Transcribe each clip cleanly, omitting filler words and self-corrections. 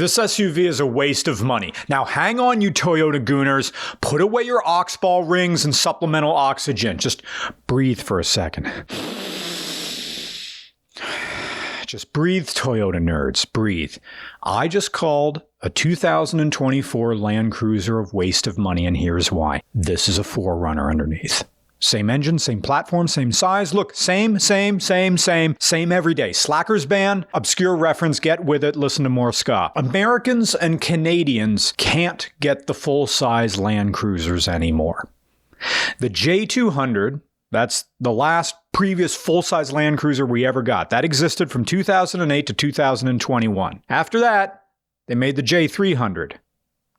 This SUV is a waste of money. Now hang on, you Toyota gooners. Put away your oxball rings and supplemental oxygen. Just breathe for a second. Just breathe, Toyota nerds. Breathe. I just called a 2024 Land Cruiser a waste of money, and here's why. This is a 4Runner underneath. Same engine, same platform, same size. Look, same every day. Slackers band, obscure reference, get with it, listen to more ska. Americans and Canadians can't get the full-size Land Cruisers anymore. The J200, that's the last previous full-size Land Cruiser we ever got. That existed from 2008 to 2021. After that, they made the J300.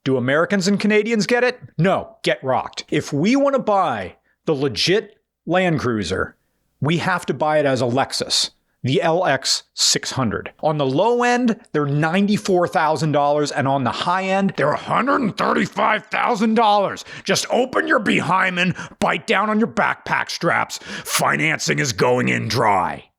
Do Americans and Canadians get it? No, get rocked. If we want to buy the legit Land Cruiser, we have to buy it as a Lexus, the LX 600. On the low end, they're $94,000, and on the high end, they're $135,000. Just open your behymen, bite down on your backpack straps. Financing is going in dry.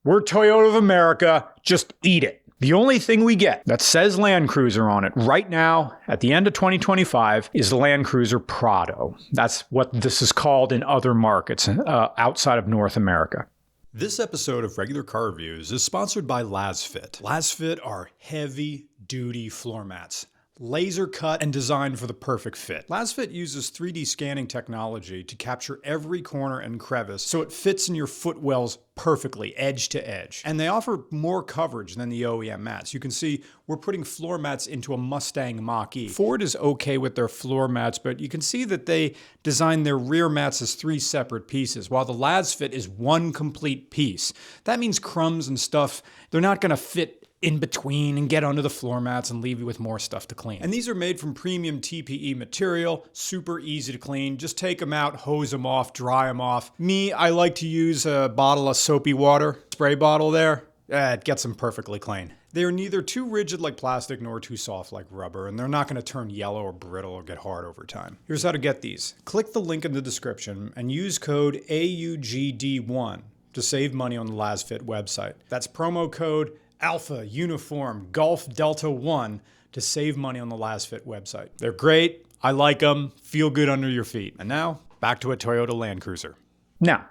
We're Toyota of America, just eat it. The only thing we get that says Land Cruiser on it right now, at the end of 2025, is the Land Cruiser Prado. That's what this is called in other markets outside of North America. This episode of Regular Car Reviews is sponsored by Lasfit. Lasfit are heavy-duty floor mats, laser cut and designed for the perfect fit. Lasfit uses 3D scanning technology to capture every corner and crevice so it fits in your footwells perfectly, edge to edge. And they offer more coverage than the OEM mats. You can see we're putting floor mats into a Mustang Mach-E. Ford is okay with their floor mats, but you can see that they designed their rear mats as 3 separate pieces, while the Lasfit is one complete piece. That means crumbs and stuff, they're not gonna fit in between and get under the floor mats and leave you with more stuff to clean. And these are made from premium TPE material, super easy to clean. Just take them out, hose them off, dry them off. Me, I like to use a bottle of soapy water, spray bottle there. It gets them perfectly clean. They are neither too rigid like plastic nor too soft like rubber, and they're not gonna turn yellow or brittle or get hard over time. Here's how to get these. Click the link in the description and use code AUGD1 to save money on the Lasfit website. That's promo code Alpha Uniform Golf Delta 1 to save money on the Lasfit website. They're great. I like them. Feel good under your feet. And now, back to a Toyota Land Cruiser. Now,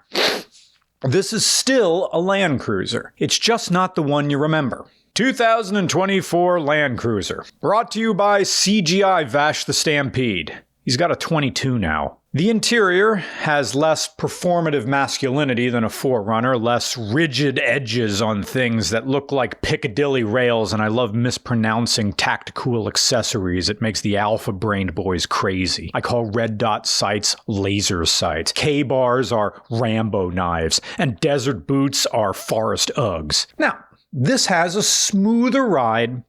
this is still a Land Cruiser. It's just not the one you remember. 2024 Land Cruiser. Brought to you by CGI Vash the Stampede. He's got a 22 now. The interior has less performative masculinity than a 4Runner, less rigid edges on things that look like Piccadilly rails, and I love mispronouncing tactical accessories. It makes the alpha-brained boys crazy. I call red dot sights laser sights. K-bars are Rambo knives, and desert boots are forest Uggs. Now, this has a smoother ride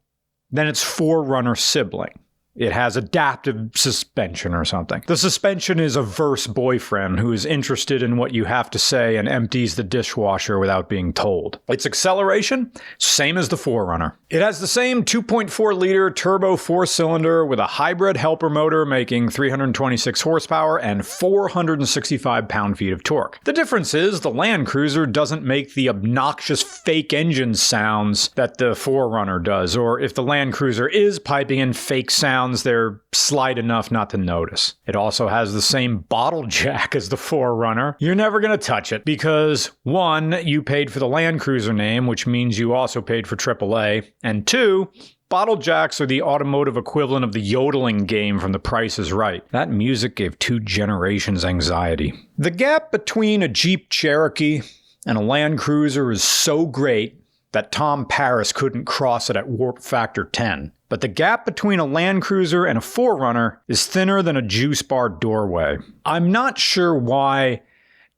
than its 4Runner sibling. It has adaptive suspension or something. The suspension is a verse boyfriend who is interested in what you have to say and empties the dishwasher without being told. Its acceleration? Same as the 4Runner. It has the same 2.4-liter turbo 4-cylinder with a hybrid helper motor making 326 horsepower and 465 pound-feet of torque. The difference is the Land Cruiser doesn't make the obnoxious fake engine sounds that the 4Runner does, or if the Land Cruiser is piping in fake sounds, they're slight enough not to notice. It also has the same bottle jack as the 4Runner. You're never going to touch it because 1, you paid for the Land Cruiser name, which means you also paid for AAA, and 2, bottle jacks are the automotive equivalent of the yodeling game from The Price is Right. That music gave 2 generations anxiety. The gap between a Jeep Cherokee and a Land Cruiser is so great that Tom Paris couldn't cross it at warp factor 10. But the gap between a Land Cruiser and a 4Runner is thinner than a juice bar doorway. I'm not sure why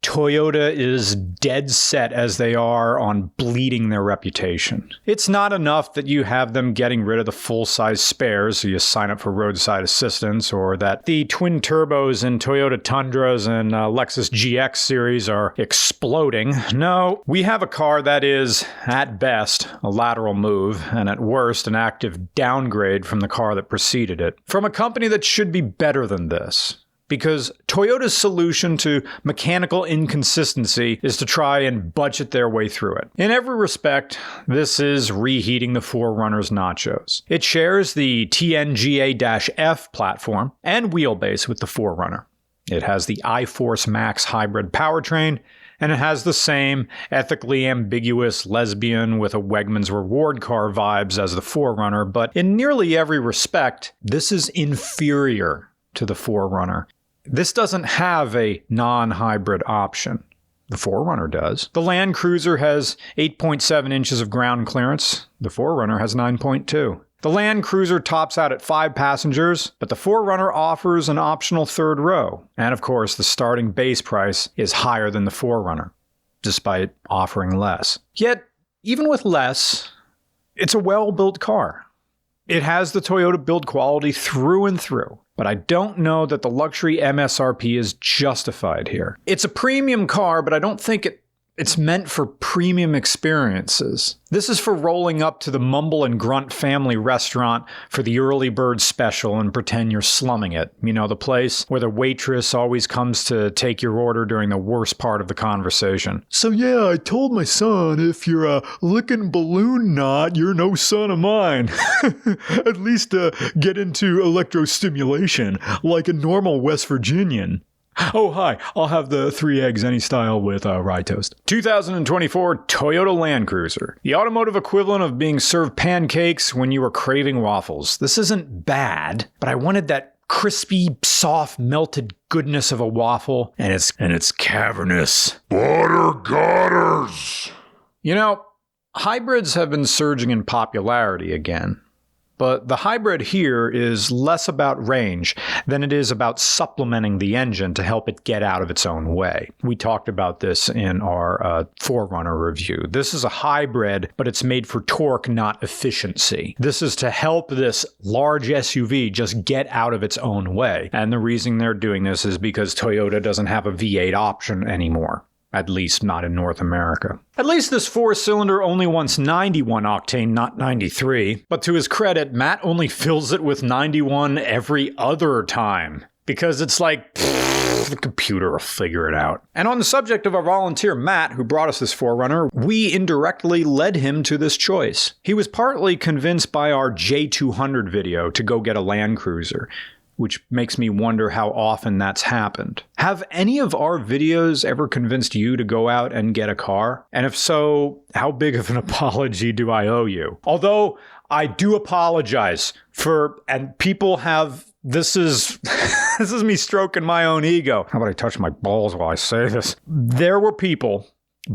Toyota is dead set as they are on bleeding their reputation. It's not enough that you have them getting rid of the full-size spares so you sign up for roadside assistance, or that the twin turbos in Toyota Tundras and Lexus GX series are exploding. No, we have a car that is, at best, a lateral move, and at worst, an active downgrade from the car that preceded it. From a company that should be better than this. because Toyota's solution to mechanical inconsistency is to try and budget their way through it. In every respect, this is reheating the 4Runner's nachos. It shares the TNGA-F platform and wheelbase with the 4Runner. It has the iForce Max hybrid powertrain, and it has the same ethically ambiguous lesbian with a Wegmans reward car vibes as the 4Runner, but in nearly every respect, this is inferior to the 4Runner. This doesn't have a non-hybrid option. The 4Runner does. The Land Cruiser has 8.7 inches of ground clearance. The 4Runner has 9.2. The Land Cruiser tops out at 5 passengers, but the 4Runner offers an optional third row. And of course, the starting base price is higher than the 4Runner, despite offering less. Yet, even with less, it's a well-built car. It has the Toyota build quality through and through, but I don't know that the luxury MSRP is justified here. It's a premium car, but I don't think it's meant for premium experiences. This is for rolling up to the Mumble and Grunt family restaurant for the early bird special and pretend you're slumming it. You know, the place where the waitress always comes to take your order during the worst part of the conversation. So yeah, I told my son, if you're a licking balloon knot, you're no son of mine. At least get into electrostimulation like a normal West Virginian. Oh, hi. I'll have the 3 eggs any style with rye toast. 2024 Toyota Land Cruiser. The automotive equivalent of being served pancakes when you were craving waffles. This isn't bad, but I wanted that crispy, soft, melted goodness of a waffle, and it's cavernous. Butter gutters! You know, hybrids have been surging in popularity again. But the hybrid here is less about range than it is about supplementing the engine to help it get out of its own way. We talked about this in our 4Runner review. This is a hybrid, but it's made for torque, not efficiency. This is to help this large SUV just get out of its own way. And the reason they're doing this is because Toyota doesn't have a V8 option anymore. At least not in North America. At least this 4-cylinder only wants 91 octane, not 93. But to his credit, Matt only fills it with 91 every other time. Because it's like, the computer will figure it out. And on the subject of our volunteer Matt, who brought us this 4Runner, we indirectly led him to this choice. He was partly convinced by our J200 video to go get a Land Cruiser, which makes me wonder how often that's happened. Have any of our videos ever convinced you to go out and get a car? And if so, how big of an apology do I owe you? Although I do apologize for, and people have, this is me stroking my own ego. How about I touch my balls while I say this? There were people,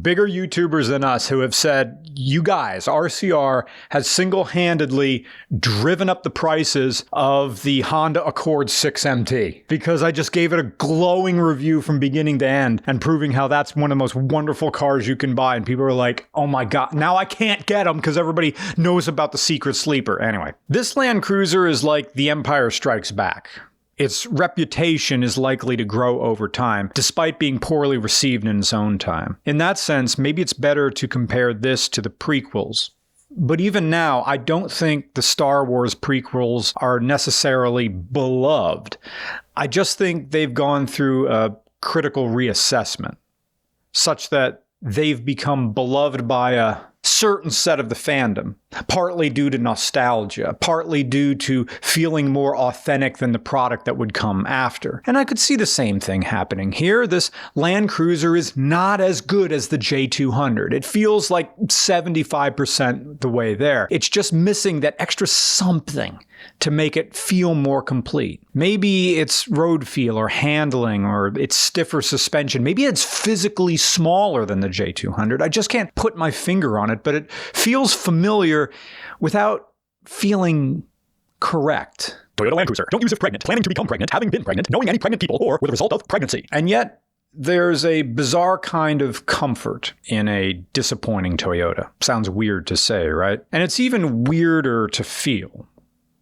bigger YouTubers than us, who have said, you guys, RCR has single-handedly driven up the prices of the Honda Accord 6MT because I just gave it a glowing review from beginning to end and proving how that's one of the most wonderful cars you can buy. And people are like, oh my God, now I can't get them because everybody knows about the secret sleeper. Anyway, this Land Cruiser is like The Empire Strikes Back. Its reputation is likely to grow over time, despite being poorly received in its own time. In that sense, maybe it's better to compare this to the prequels. But even now, I don't think the Star Wars prequels are necessarily beloved. I just think they've gone through a critical reassessment, such that they've become beloved by a certain set of the fandom, partly due to nostalgia, partly due to feeling more authentic than the product that would come after. And I could see the same thing happening here. This Land Cruiser is not as good as the J200. It feels like 75% the way there. It's just missing that extra something to make it feel more complete. Maybe it's road feel or handling or it's stiffer suspension. Maybe it's physically smaller than the J200. I just can't put my finger on it, but it feels familiar without feeling correct. Toyota Land Cruiser. Don't use if pregnant, planning to become pregnant, having been pregnant, knowing any pregnant people, or with a result of pregnancy. And yet, there's a bizarre kind of comfort in a disappointing Toyota. Sounds weird to say, right? And it's even weirder to feel.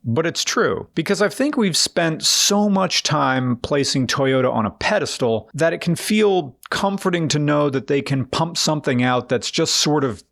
But it's true, because I think we've spent so much time placing Toyota on a pedestal that it can feel comforting to know that they can pump something out that's just sort of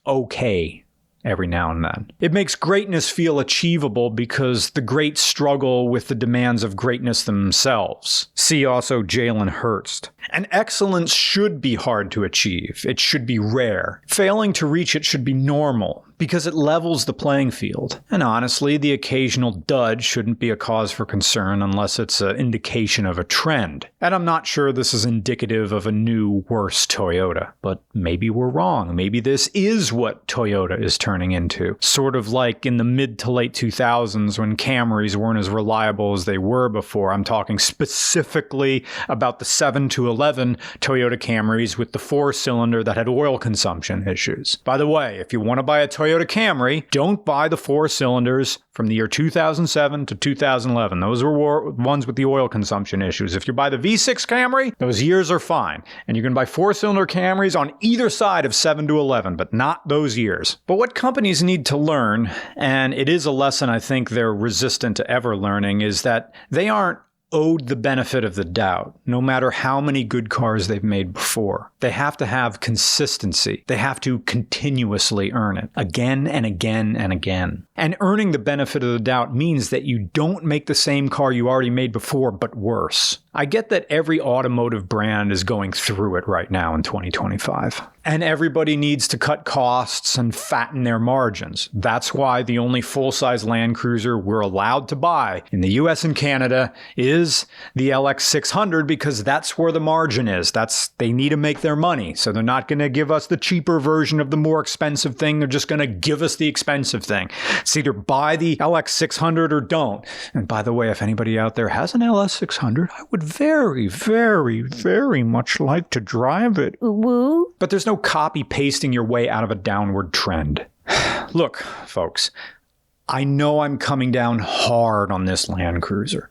okay. every now and then. It makes greatness feel achievable because the greats struggle with the demands of greatness themselves. See also Jalen Hurst. And excellence should be hard to achieve. It should be rare. Failing to reach it should be normal because it levels the playing field. And honestly, the occasional dud shouldn't be a cause for concern unless it's an indication of a trend. And I'm not sure this is indicative of a new, worse Toyota, but maybe we're wrong. Maybe this is what Toyota is turning into. Sort of like in the mid to late 2000s when Camrys weren't as reliable as they were before. I'm talking specifically about the 7 to 11 Toyota Camrys with the 4-cylinder that had oil consumption issues. By the way, if you want to buy a Toyota Camry, don't buy the 4-cylinders from the year 2007 to 2011. Those were ones with the oil consumption issues. If you buy the V6 Camry, those years are fine. And you can buy 4-cylinder Camrys on either side of 7 to 11, but not those years. But what companies need to learn, and it is a lesson I think they're resistant to ever learning, is that they aren't owed the benefit of the doubt, no matter how many good cars they've made before. They have to have consistency. They have to continuously earn it, again and again and again. And earning the benefit of the doubt means that you don't make the same car you already made before, but worse. I get that every automotive brand is going through it right now in 2025. And everybody needs to cut costs and fatten their margins. That's why the only full-size Land Cruiser we're allowed to buy in the US and Canada is the LX600 because that's where the margin is. They need to make their money. So they're not going to give us the cheaper version of the more expensive thing. They're just going to give us the expensive thing. It's either buy the LX600 or don't. And by the way, if anybody out there has an LS600, I would very, very, very much like to drive it. Woo. But there's no copy pasting your way out of a downward trend. Look, folks, I know I'm coming down hard on this Land Cruiser,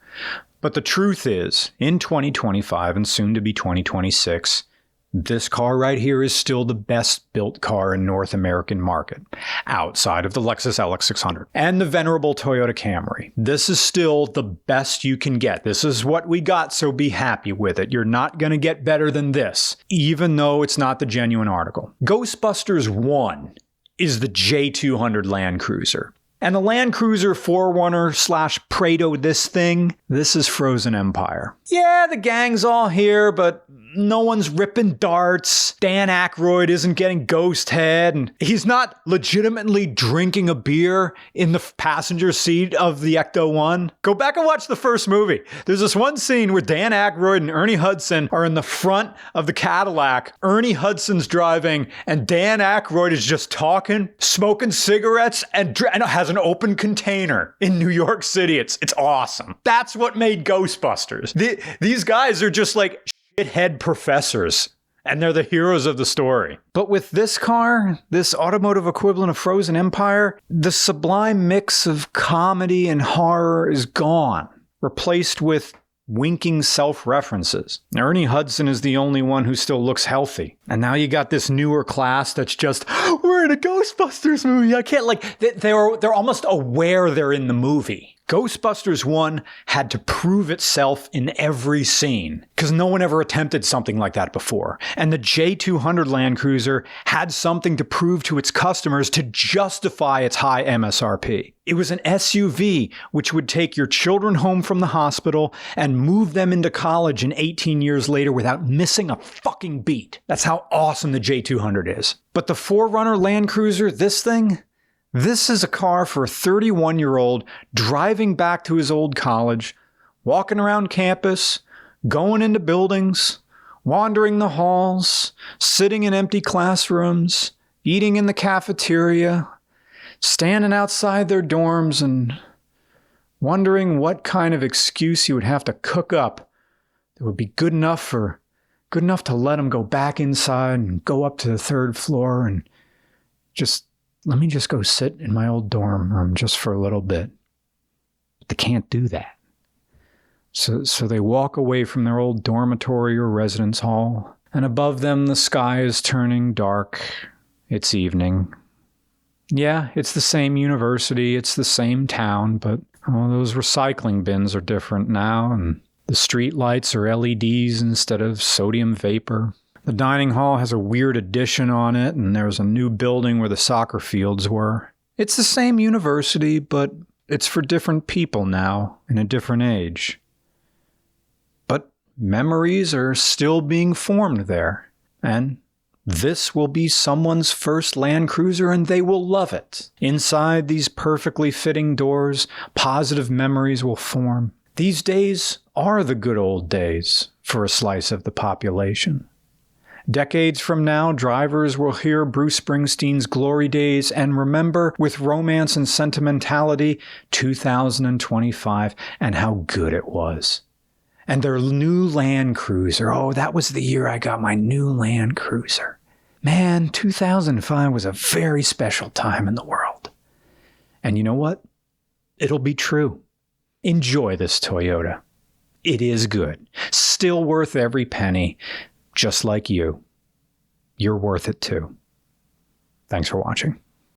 but the truth is, in 2025 and soon to be 2026, this car right here is still the best built car in North American market, outside of the Lexus LX600 and the venerable Toyota Camry. This is still the best you can get. This is what we got, so be happy with it. You're not going to get better than this, even though it's not the genuine article. Ghostbusters 1 is the J200 Land Cruiser. And the Land Cruiser 4Runner / Prado this is Frozen Empire. Yeah, the gang's all here, but no one's ripping darts. Dan Aykroyd isn't getting ghost head, and he's not legitimately drinking a beer in the passenger seat of the Ecto-1. Go back and watch the first movie. There's this one scene where Dan Aykroyd and Ernie Hudson are in the front of the Cadillac. Ernie Hudson's driving, and Dan Aykroyd is just talking, smoking cigarettes, and has an open container in New York City. It's awesome. That's what made Ghostbusters. These guys are just like shithead professors, and they're the heroes of the story. But with this car, this automotive equivalent of Frozen Empire, the sublime mix of comedy and horror is gone, replaced with winking self-references. Ernie Hudson is the only one who still looks healthy. And now you got this newer class that's just, we're in a Ghostbusters movie. I can't, they're almost aware they're in the movie. Ghostbusters 1 had to prove itself in every scene because no one ever attempted something like that before. And the J200 Land Cruiser had something to prove to its customers to justify its high MSRP. It was an SUV which would take your children home from the hospital and move them into college in 18 years later without missing a fucking beat. That's how awesome the J200 is. But the 4Runner Land Cruiser, this is a car for a 31-year-old driving back to his old college, walking around campus, going into buildings, wandering the halls, sitting in empty classrooms, eating in the cafeteria, standing outside their dorms and wondering what kind of excuse he would have to cook up that would be good enough to let him go back inside and go up to the 3rd floor and let me just go sit in my old dorm room just for a little bit. But they can't do that. So they walk away from their old dormitory or residence hall, and above them the sky is turning dark. It's evening. Yeah, it's the same university, it's the same town, but those recycling bins are different now, and the street lights are LEDs instead of sodium vapor. The dining hall has a weird addition on it, and there's a new building where the soccer fields were. It's the same university, but it's for different people now, in a different age. But memories are still being formed there, and this will be someone's first Land Cruiser, and they will love it. Inside these perfectly fitting doors, positive memories will form. These days are the good old days for a slice of the population. Decades from now, drivers will hear Bruce Springsteen's Glory Days and remember with romance and sentimentality 2025 and how good it was. And their new Land Cruiser. Oh, that was the year I got my new Land Cruiser. Man, 2005 was a very special time in the world. And you know what? It'll be true. Enjoy this Toyota. It is good. Still worth every penny. Just like you. You're worth it too. Thanks for watching.